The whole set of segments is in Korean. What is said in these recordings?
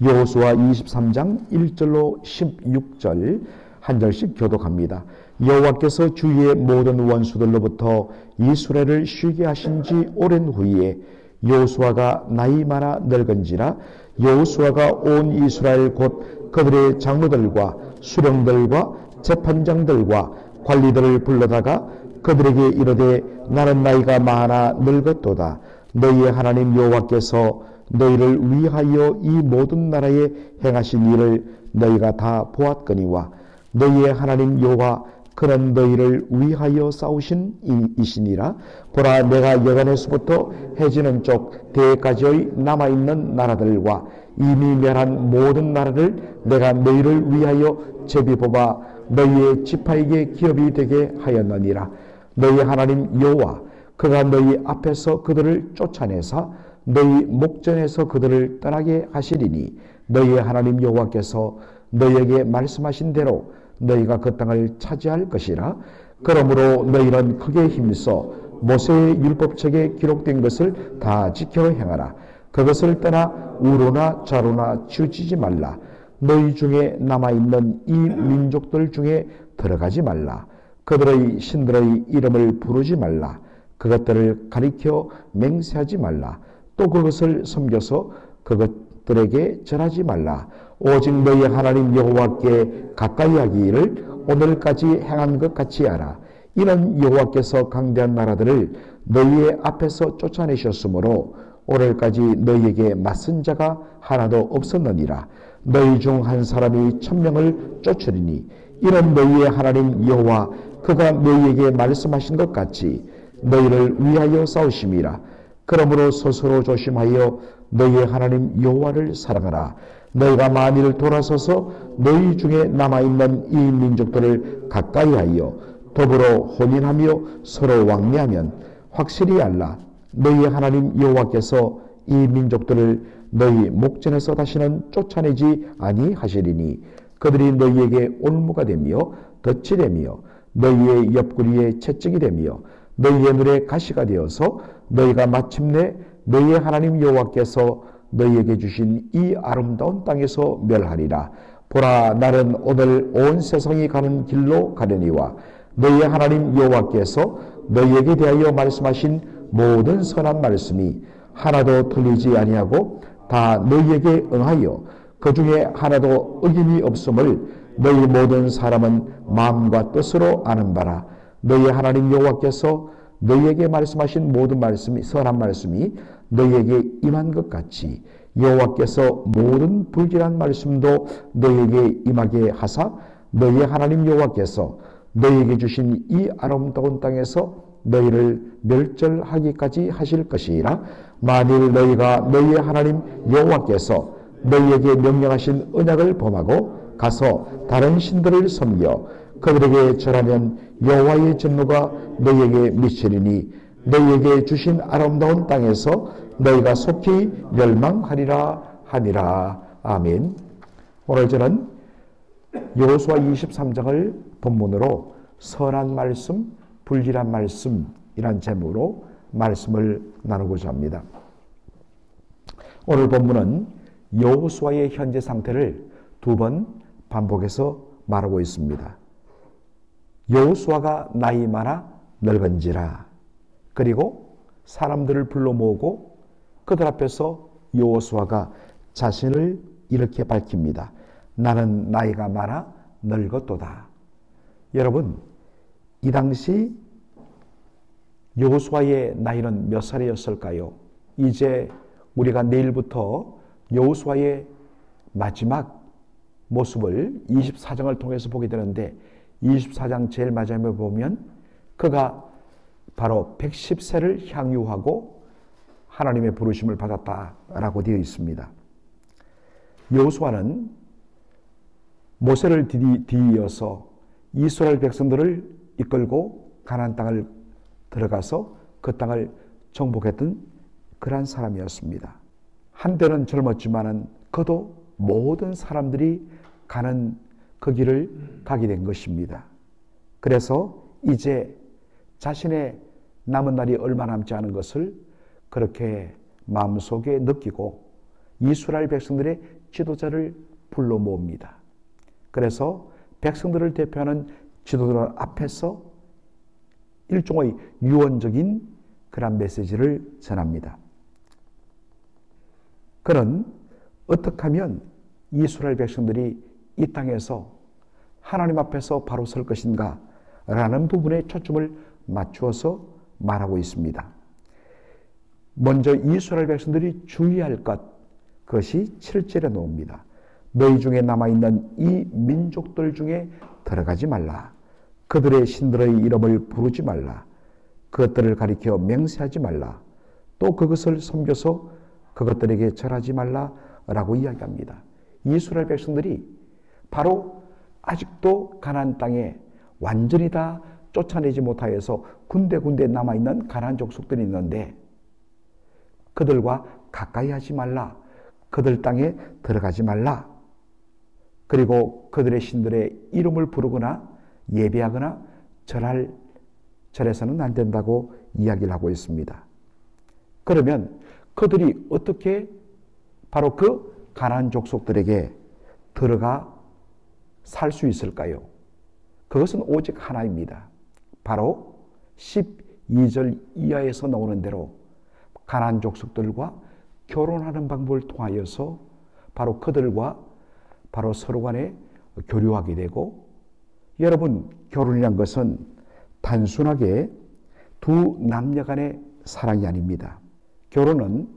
여호수아 23장 1절로 16절 한 절씩 교독합니다. 여호와께서 주의 모든 원수들로부터 이스라엘을 쉬게 하신 지 오랜 후에 여호수아가 나이 많아 늙은지라 여호수아가 온 이스라엘 곧 그들의 장로들과 수령들과 재판장들과 관리들을 불러다가 그들에게 이르되 나는 나이가 많아 늙었도다. 너희의 하나님 여호와께서 너희를 위하여 이 모든 나라에 행하신 일을 너희가 다 보았거니와 너희의 하나님 여호와 그는 너희를 위하여 싸우신 이시니라. 보라, 내가 여간에서부터 해지는 쪽 대까지의 남아있는 나라들과 이미 멸한 모든 나라를 내가 너희를 위하여 제비 뽑아 너희의 지파에게 기업이 되게 하였느니라. 너희 하나님 여호와 그가 너희 앞에서 그들을 쫓아내사 너희 목전에서 그들을 떠나게 하시리니 너희의 하나님 여호와께서 너희에게 말씀하신 대로 너희가 그 땅을 차지할 것이라. 그러므로 너희는 크게 힘써 모세의 율법책에 기록된 것을 다 지켜 행하라. 그것을 떠나 우로나 좌로나 치우치지 말라. 너희 중에 남아있는 이 민족들 중에 들어가지 말라. 그들의 신들의 이름을 부르지 말라. 그것들을 가리켜 맹세하지 말라. 또 그것을 섬겨서 그것들에게 절하지 말라. 오직 너희 하나님 여호와께 가까이 하기를 오늘까지 행한 것 같이 하라. 이는 여호와께서 강대한 나라들을 너희의 앞에서 쫓아내셨으므로 오늘까지 너희에게 맞선 자가 하나도 없었느니라. 너희 중 한 사람이 1000명을 쫓으리니 이는 너희의 하나님 여호와 그가 너희에게 말씀하신 것 같이 너희를 위하여 싸우심이라. 그러므로 스스로 조심하여 너희의 하나님 여호와를 사랑하라. 너희가 만일 돌아서서 너희 중에 남아있는 이 민족들을 가까이하여 더불어 혼인하며 서로 왕래하면 확실히 알라. 너희의 하나님 여호와께서 이 민족들을 너희 목전에서 다시는 쫓아내지 아니하시리니 그들이 너희에게 올무가 되며 덫이 되며 너희의 옆구리에 채찍이 되며 너희의 눈에 가시가 되어서 너희가 마침내 너희의 하나님 여호와께서 너희에게 주신 이 아름다운 땅에서 멸하리라. 보라, 나는 오늘 온 세상이 가는 길로 가려니와 너희의 하나님 여호와께서 너희에게 대하여 말씀하신 모든 선한 말씀이 하나도 틀리지 아니하고 다 너희에게 응하여 그 중에 하나도 어김이 없음을 너희 모든 사람은 마음과 뜻으로 아는 바라. 너희 하나님 여호와께서 너희에게 말씀하신 모든 말씀이 선한 말씀이 너희에게 임한 것 같이 여호와께서 모든 불길한 말씀도 너희에게 임하게 하사 너희 하나님 여호와께서 너희에게 주신 이 아름다운 땅에서 너희를 멸절하기까지 하실 것이라. 만일 너희가 너희의 하나님 여호와께서 너희에게 명령하신 언약을 범하고 가서 다른 신들을 섬겨 그들에게 절하면 여호와의 진노가 너희에게 미치리니 너희에게 주신 아름다운 땅에서 너희가 속히 멸망하리라 하니라. 아멘. 오늘 저는 여호수아 23장을 본문으로 선한 말씀, 불길한 말씀이란 제목으로 말씀을 나누고자 합니다. 오늘 본문은 여호수아의 현재 상태를 두 번 반복해서 말하고 있습니다. 여호수아가 나이 많아 늙은지라. 그리고 사람들을 불러 모으고 그들 앞에서 여호수아가 자신을 이렇게 밝힙니다. 나는 나이가 많아 늙었도다. 여러분, 이 당시 여호수아의 나이는 몇 살이었을까요? 이제 우리가 내일부터 여호수아의 마지막 모습을 24장을 통해서 보게 되는데 24장 제일 마지막에 보면 그가 바로 110세를 향유하고 하나님의 부르심을 받았다라고 되어 있습니다. 여호수아는 모세를 뒤이어서 이스라엘 백성들을 이끌고 가나안 땅을 들어가서 그 땅을 정복했던 그러한 사람이었습니다. 한때는 젊었지만은 그도 모든 사람들이 가는 그 길을 가게 된 것입니다. 그래서 이제 자신의 남은 날이 얼마 남지 않은 것을 그렇게 마음속에 느끼고 이스라엘 백성들의 지도자를 불러 모읍니다. 그래서 백성들을 대표하는 지도자들 앞에서 일종의 유언적인 그런 메시지를 전합니다. 그는 어떻게 하면 이스라엘 백성들이 이 땅에서 하나님 앞에서 바로 설 것인가 라는 부분에 초점을 맞추어서 말하고 있습니다. 먼저 이스라엘 백성들이 주의할 것, 그것이 7절에 나옵니다. 너희 중에 남아있는 이 민족들 중에 들어가지 말라. 그들의 신들의 이름을 부르지 말라. 그것들을 가리켜 맹세하지 말라. 또 그것을 섬겨서 그것들에게 절하지 말라 라고 이야기합니다. 이스라엘 백성들이 바로 아직도 가나안 땅에 완전히 다 쫓아내지 못하여서 군데군데 남아있는 가나안 족속들이 있는데 그들과 가까이 하지 말라. 그들 땅에 들어가지 말라. 그리고 그들의 신들의 이름을 부르거나 예배하거나 절해서는 안 된다고 이야기를 하고 있습니다. 그러면 그들이 어떻게 바로 그 가나안 족속들에게 들어가 살 수 있을까요? 그것은 오직 하나입니다. 바로 12절 이하에서 나오는 대로 가나안 족속들과 결혼하는 방법을 통하여서 바로 그들과 바로 서로 간에 교류하게 되고, 여러분, 결혼이란 것은 단순하게 두 남녀 간의 사랑이 아닙니다. 결혼은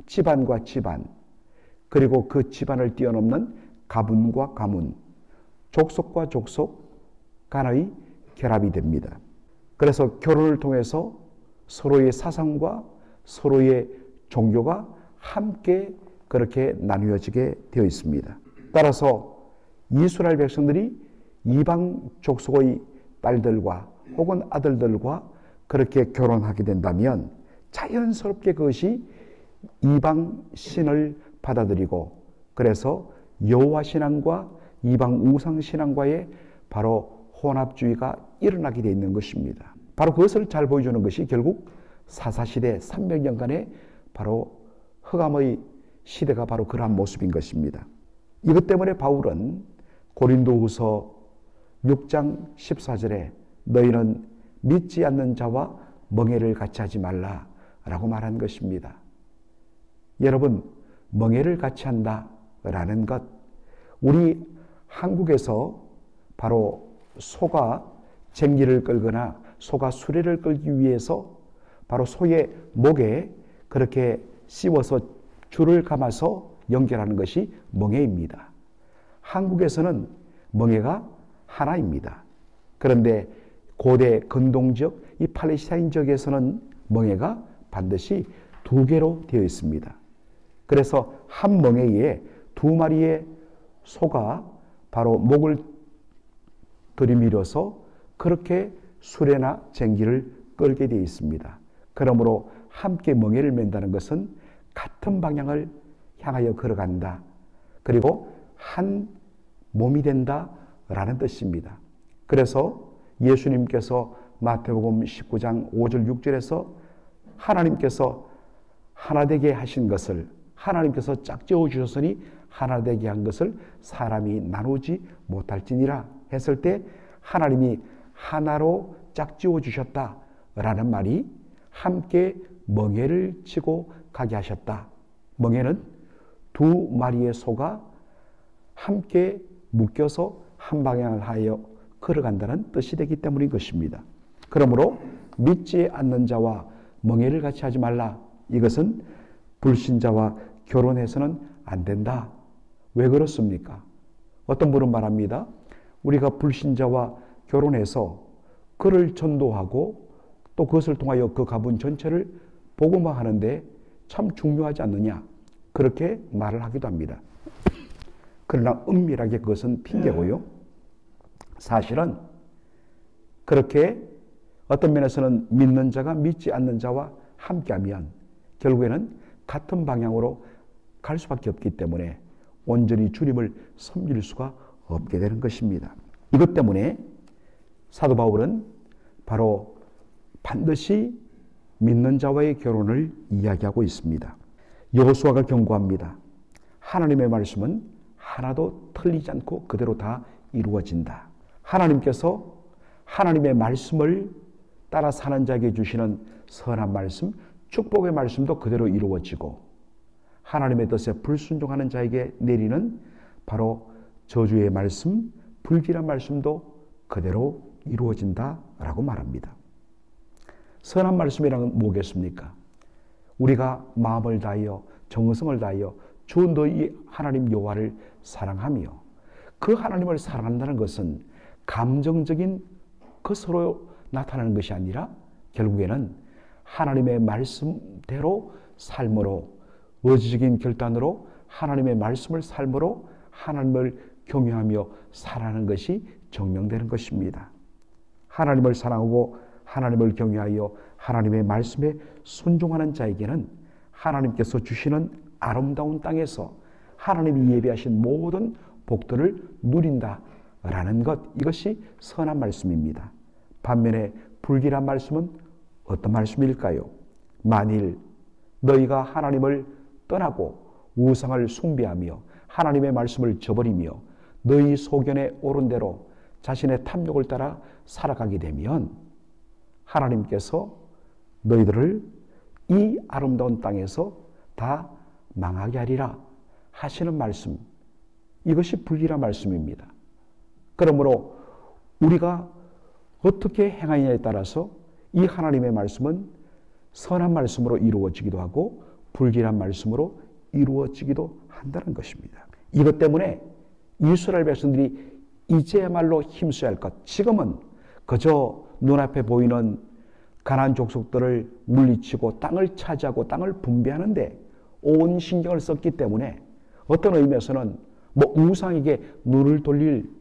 집안과 집안, 그리고 그 집안을 뛰어넘는 가문과 가문, 족속과 족속 간의 결합이 됩니다. 그래서 결혼을 통해서 서로의 사상과 서로의 종교가 함께 그렇게 나누어지게 되어 있습니다. 따라서 이스라엘 백성들이 이방 족속의 딸들과 혹은 아들들과 그렇게 결혼하게 된다면 자연스럽게 그것이 이방 신을 받아들이고, 그래서 여호와 신앙과 이방 우상 신앙과의 바로 혼합주의가 일어나게 되어 있는 것입니다. 바로 그것을 잘 보여주는 것이 결국 사사시대 300년간의 바로 흑암의 시대가 바로 그러한 모습인 것입니다. 이것 때문에 바울은 고린도후서 6장 14절에 너희는 믿지 않는 자와 멍에를 같이 하지 말라 라고 말한 것입니다. 여러분, 멍에를 같이 한다라는 것, 우리 한국에서 바로 소가 쟁기를 끌거나 소가 수레를 끌기 위해서 바로 소의 목에 그렇게 씌워서 줄을 감아서 연결하는 것이 멍에입니다. 한국에서는 멍에가 하나입니다. 그런데 고대 근동지역, 이 팔레스타인 지역에서는 멍에가 반드시 두 개로 되어 있습니다. 그래서 한 멍에에 두 마리의 소가 바로 목을 들이밀어서 그렇게 수레나 쟁기를 끌게 되어 있습니다. 그러므로 함께 멍에를 맨다는 것은 같은 방향을 향하여 걸어간다. 그리고 한 몸이 된다라는 뜻입니다. 그래서 예수님께서 마태복음 19장 5절 6절에서 하나님께서 하나되게 하신 것을, 하나님께서 짝지어 주셨으니 하나되게 한 것을 사람이 나누지 못할지니라 했을 때 하나님이 하나로 짝지어 주셨다라는 말이 함께 멍에를 치고 가게 하셨다. 멍에는 두 마리의 소가 함께 묶여서 한 방향을 하여 걸어간다는 뜻이 되기 때문인 것입니다. 그러므로 믿지 않는 자와 멍에를 같이 하지 말라. 이것은 불신자와 결혼해서는 안 된다. 왜 그렇습니까? 어떤 분은 말합니다. 우리가 불신자와 결혼해서 그를 전도하고 또 그것을 통하여 그 가문 전체를 복음화하는데 참 중요하지 않느냐, 그렇게 말을 하기도 합니다. 그러나 은밀하게 그것은 핑계고요. 사실은 그렇게 어떤 면에서는 믿는 자가 믿지 않는 자와 함께하면 결국에는 같은 방향으로 갈 수밖에 없기 때문에 온전히 주님을 섬길 수가 없게 되는 것입니다. 이것 때문에 사도 바울은 바로 반드시 믿는 자와의 결혼을 이야기하고 있습니다. 여호수아가 경고합니다. 하나님의 말씀은 하나도 틀리지 않고 그대로 다 이루어진다. 하나님께서 하나님의 말씀을 따라 사는 자에게 주시는 선한 말씀, 축복의 말씀도 그대로 이루어지고 하나님의 뜻에 불순종하는 자에게 내리는 바로 저주의 말씀, 불길한 말씀도 그대로 이루어진다라고 말합니다. 선한 말씀이란 뭐겠습니까? 우리가 마음을 다하여 정성을 다하여 주 너희 하나님 여호와를 사랑하며 그 하나님을 사랑한다는 것은 감정적인 것으로 나타나는 것이 아니라 결국에는 하나님의 말씀대로 삶으로 의지적인 결단으로 하나님의 말씀을 삶으로 하나님을 경외하며 살아가는 것이 증명되는 것입니다. 하나님을 사랑하고 하나님을 경외하여 하나님의 말씀에 순종하는 자에게는 하나님께서 주시는 아름다운 땅에서 하나님이 예비하신 모든 복들을 누린다라는 것, 이것이 선한 말씀입니다. 반면에 불길한 말씀은 어떤 말씀일까요? 만일 너희가 하나님을 떠나고 우상을 숭배하며 하나님의 말씀을 저버리며 너희 소견에 옳은 대로 자신의 탐욕을 따라 살아가게 되면 하나님께서 너희들을 이 아름다운 땅에서 다 망하게 하리라 하시는 말씀, 이것이 불길한 말씀입니다. 그러므로 우리가 어떻게 행하느냐에 따라서 이 하나님의 말씀은 선한 말씀으로 이루어지기도 하고 불길한 말씀으로 이루어지기도 한다는 것입니다. 이것 때문에 이스라엘 백성들이 이제야말로 힘써야 할 것, 지금은 그저 눈앞에 보이는 가나안 족속들을 물리치고 땅을 차지하고 땅을 분배하는데 온 신경을 썼기 때문에 어떤 의미에서는 우상에게 눈을 돌릴,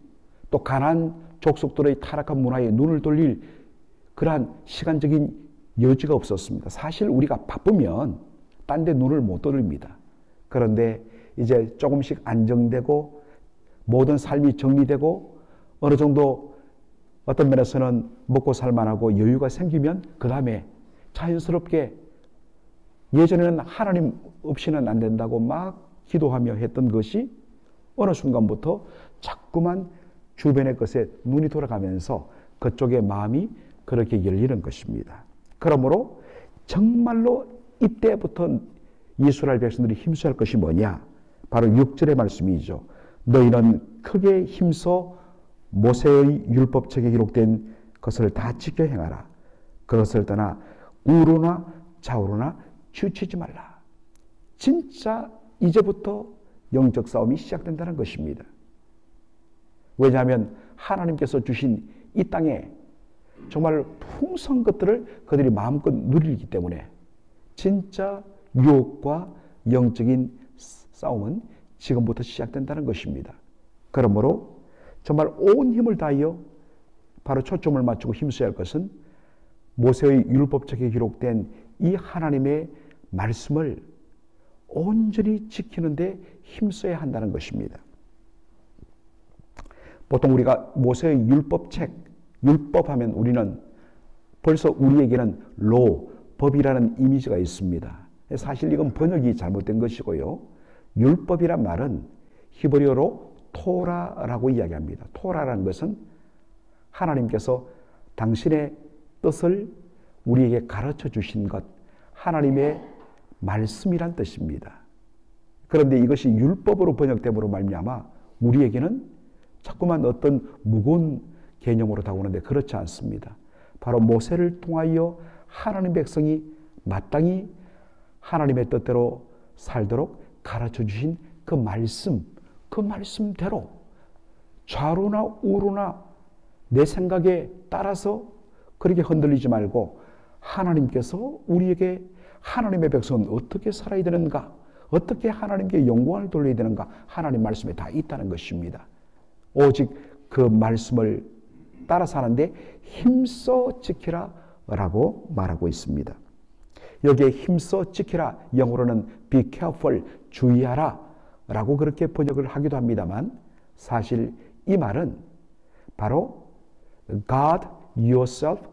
또 가나안 족속들의 타락한 문화에 눈을 돌릴 그러한 시간적인 여지가 없었습니다. 사실 우리가 바쁘면 딴 데 눈을 못 돌립니다. 그런데 이제 조금씩 안정되고 모든 삶이 정리되고 어느 정도 어떤 면에서는 먹고 살만하고 여유가 생기면 그 다음에 자연스럽게, 예전에는 하나님 없이는 안 된다고 막 기도하며 했던 것이 어느 순간부터 자꾸만 주변의 것에 눈이 돌아가면서 그쪽의 마음이 그렇게 열리는 것입니다. 그러므로 정말로 이때부터 이스라엘 백성들이 힘써야 할 것이 뭐냐? 바로 6절의 말씀이죠. 너희는 크게 힘써 모세의 율법책에 기록된 것을 다 지켜 행하라. 그것을 떠나 우로나 좌우로나 치우치지 말라. 진짜 이제부터 영적 싸움이 시작된다는 것입니다. 왜냐하면 하나님께서 주신 이 땅에 정말 풍성한 것들을 그들이 마음껏 누리기 때문에 진짜 유혹과 영적인 싸움은 지금부터 시작된다는 것입니다. 그러므로 정말 온 힘을 다하여 바로 초점을 맞추고 힘써야 할 것은 모세의 율법책에 기록된 이 하나님의 말씀을 온전히 지키는데 힘써야 한다는 것입니다. 보통 우리가 모세의 율법책, 율법하면 우리는 벌써 우리에게는 법이라는 이미지가 있습니다. 사실 이건 번역이 잘못된 것이고요. 율법이란 말은 히브리어로 토라라고 이야기합니다. 토라라는 것은 하나님께서 당신의 뜻을 우리에게 가르쳐 주신 것, 하나님의 말씀이란 뜻입니다. 그런데 이것이 율법으로 번역됨으로 말미암아 우리에게는 자꾸만 어떤 무거운 개념으로 다가오는데 그렇지 않습니다. 바로 모세를 통하여 하나님 백성이 마땅히 하나님의 뜻대로 살도록 가르쳐 주신 그 말씀대로 좌로나 우로나 내 생각에 따라서 그렇게 흔들리지 말고 하나님께서 우리에게 하나님의 백성은 어떻게 살아야 되는가, 어떻게 하나님께 영광을 돌려야 되는가, 하나님 말씀에 다 있다는 것입니다. 오직 그 말씀을 따라 사는데 힘써 지키라 라고 말하고 있습니다. 여기에 힘써 지키라, 영어로는 be careful, 주의하라 라고 그렇게 번역을 하기도 합니다만 사실 이 말은 바로 guard yourself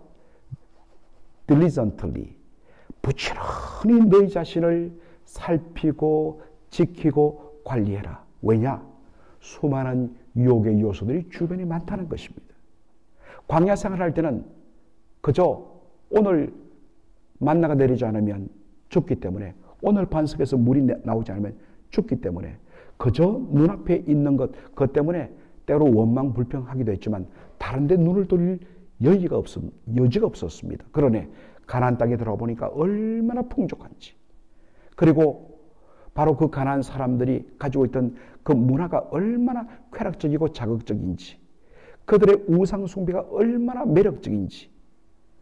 diligently, 부지런히 너희 자신을 살피고 지키고 관리해라. 왜냐? 수많은 유혹의 요소들이 주변에 많다는 것입니다. 광야 생활할 때는 그저 오늘 만나가 내리지 않으면 죽기 때문에, 오늘 반석에서 물이 나오지 않으면 죽기 때문에, 그저 눈앞에 있는 것, 그것 때문에 때로 원망불평하기도 했지만 다른 데 눈을 돌릴 여지가 없었습니다. 그러네 가나안 땅에 들어가 보니까 얼마나 풍족한지, 그리고 바로 그 가나안 사람들이 가지고 있던 그 문화가 얼마나 쾌락적이고 자극적인지, 그들의 우상 숭배가 얼마나 매력적인지,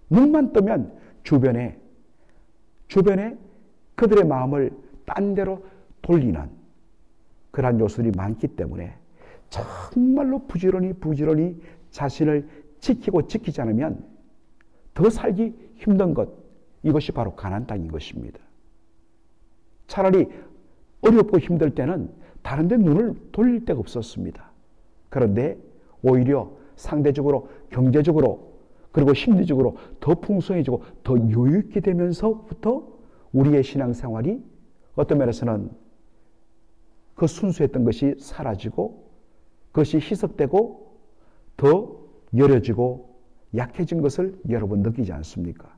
눈만 뜨면 주변에 그들의 마음을 딴 데로 돌리는 그러한 요소들이 많기 때문에 정말로 부지런히 자신을 지키지 않으면 더 살기 힘든 것, 이것이 바로 가나안 땅인 것입니다. 차라리 어렵고 힘들 때는 다른 데 눈을 돌릴 데가 없었습니다. 그런데 오히려 상대적으로 경제적으로 그리고 심리적으로 더 풍성해지고 더 여유있게 되면서부터 우리의 신앙생활이 어떤 면에서는 그 순수했던 것이 사라지고 그것이 희석되고 더 여려지고 약해진 것을 여러분 느끼지 않습니까?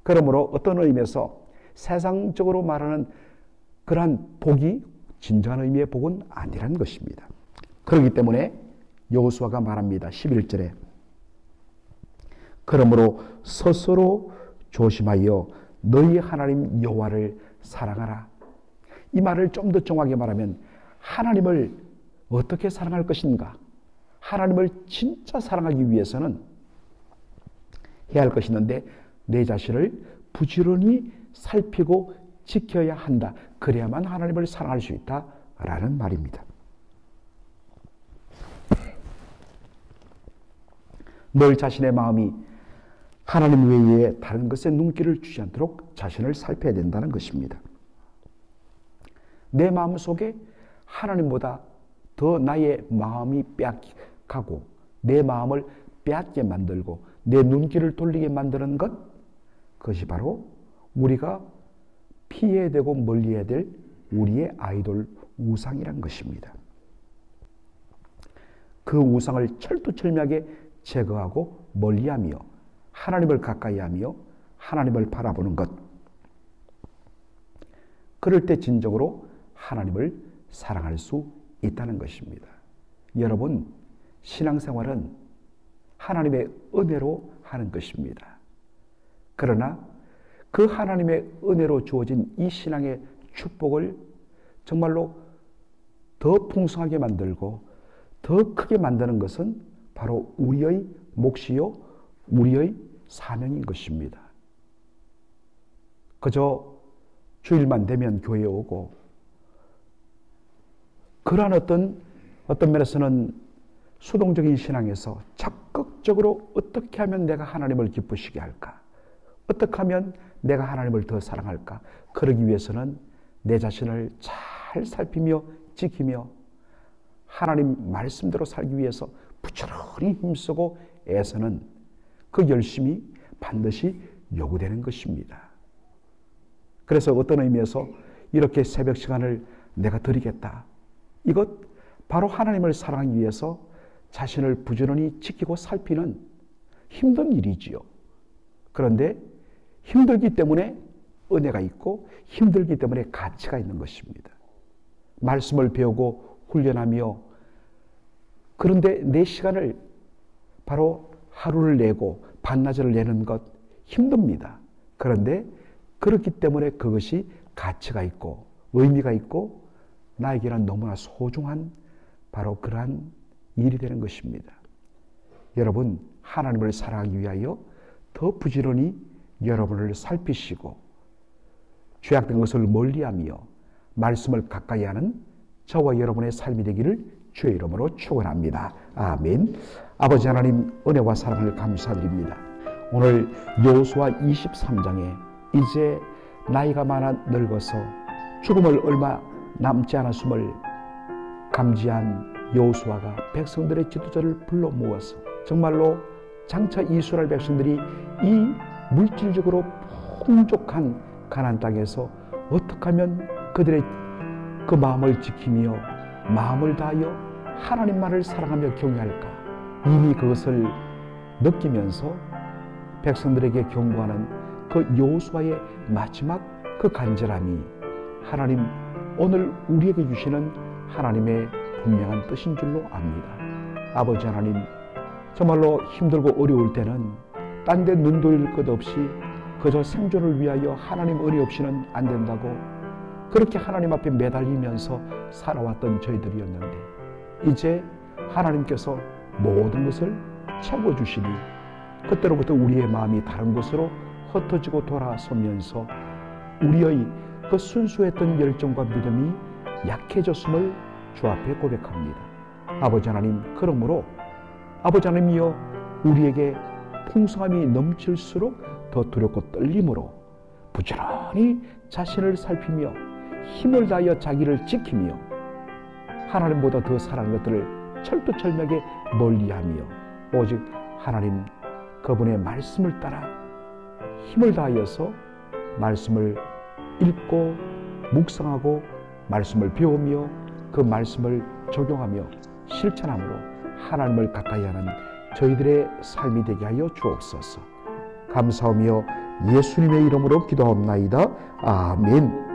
그러므로 어떤 의미에서 세상적으로 말하는 그러한 복이 진정한 의미의 복은 아니라는 것입니다. 그렇기 때문에 여호수아가 말합니다. 11절에 그러므로 스스로 조심하여 너희 하나님 여호와를 사랑하라. 이 말을 좀 더 정확하게 말하면 하나님을 어떻게 사랑할 것인가? 하나님을 진짜 사랑하기 위해서는 해야 할 것이 있는데 내 자신을 부지런히 살피고 지켜야 한다. 그래야만 하나님을 사랑할 수 있다라는 말입니다. 늘 자신의 마음이 하나님 외에 다른 것에 눈길을 주지 않도록 자신을 살펴야 된다는 것입니다. 내 마음 속에 하나님보다 더 나의 마음이 빼앗가고 내 마음을 빼앗게 만들고 내 눈길을 돌리게 만드는 것, 그것이 바로 우리가 피해야 되고 멀리해야 될 우리의 아이돌 우상이란 것입니다. 그 우상을 철두철미하게 제거하고 멀리하며 하나님을 가까이하며 하나님을 바라보는 것, 그럴 때 진정으로 하나님을 사랑할 수 있다는 것입니다. 여러분, 신앙생활은 하나님의 은혜로 하는 것입니다. 그러나 그 하나님의 은혜로 주어진 이 신앙의 축복을 정말로 더 풍성하게 만들고 더 크게 만드는 것은 바로 우리의 몫이요 우리의 사명인 것입니다. 그저 주일만 되면 교회에 오고 그러한 어떤 면에서는 수동적인 신앙에서 적극적으로 어떻게 하면 내가 하나님을 기쁘시게 할까? 어떻게 하면 내가 하나님을 더 사랑할까? 그러기 위해서는 내 자신을 잘 살피며 지키며 하나님 말씀대로 살기 위해서 부지런히 힘쓰고 애쓰는 그 열심이 반드시 요구되는 것입니다. 그래서 어떤 의미에서 이렇게 새벽 시간을 내가 드리겠다. 이것 바로 하나님을 사랑하기 위해서 자신을 부지런히 지키고 살피는 힘든 일이지요. 그런데 힘들기 때문에 은혜가 있고 힘들기 때문에 가치가 있는 것입니다. 말씀을 배우고 훈련하며 그런데 내 시간을 바로 하루를 내고 반나절을 내는 것 힘듭니다. 그런데 그렇기 때문에 그것이 가치가 있고 의미가 있고 나에게는 너무나 소중한 바로 그러한 일이 되는 것입니다. 여러분, 하나님을 사랑하기 위하여 더 부지런히 여러분을 살피시고 죄악된 것을 멀리하며 말씀을 가까이 하는 저와 여러분의 삶이 되기를 주의 이름으로 축원합니다. 아멘. 아버지 하나님, 은혜와 사랑을 감사드립니다. 오늘 여호수아 23장에 이제 나이가 많아 늙어서 죽음을 얼마 남지 않았음을 감지한 여호수아가 백성들의 지도자를 불러 모아서 정말로 장차 이스라엘 백성들이 이 물질적으로 풍족한 가나안 땅에서 어떻게 하면 그들의 그 마음을 지키며 마음을 다하여 하나님만을 사랑하며 경외할까? 이미 그것을 느끼면서 백성들에게 경고하는 그 여호수아의 마지막 그 간절함이 하나님 오늘 우리에게 주시는 하나님의 분명한 뜻인 줄로 압니다. 아버지 하나님, 정말로 힘들고 어려울 때는 딴 데 눈 돌릴 것 없이 그저 생존을 위하여 하나님 은혜 없이는 안 된다고 그렇게 하나님 앞에 매달리면서 살아왔던 저희들이었는데 이제 하나님께서 모든 것을 채워주시니 그때로부터 우리의 마음이 다른 곳으로 흩어지고 돌아서면서 우리의 그 순수했던 열정과 믿음이 약해졌음을 주 앞에 고백합니다. 아버지 하나님, 그러므로 아버지 하나님이여 우리에게 풍성함이 넘칠수록 더 두렵고 떨림으로 부지런히 자신을 살피며 힘을 다하여 자기를 지키며 하나님보다 더 사랑하는 것들을 철두철미하게 멀리하며 오직 하나님 그분의 말씀을 따라 힘을 다하여서 말씀을 읽고 묵상하고 말씀을 배우며 그 말씀을 적용하며 실천함으로 하나님을 가까이 하는 저희들의 삶이 되게 하여 주옵소서. 감사하며 예수님의 이름으로 기도하옵나이다. 아멘.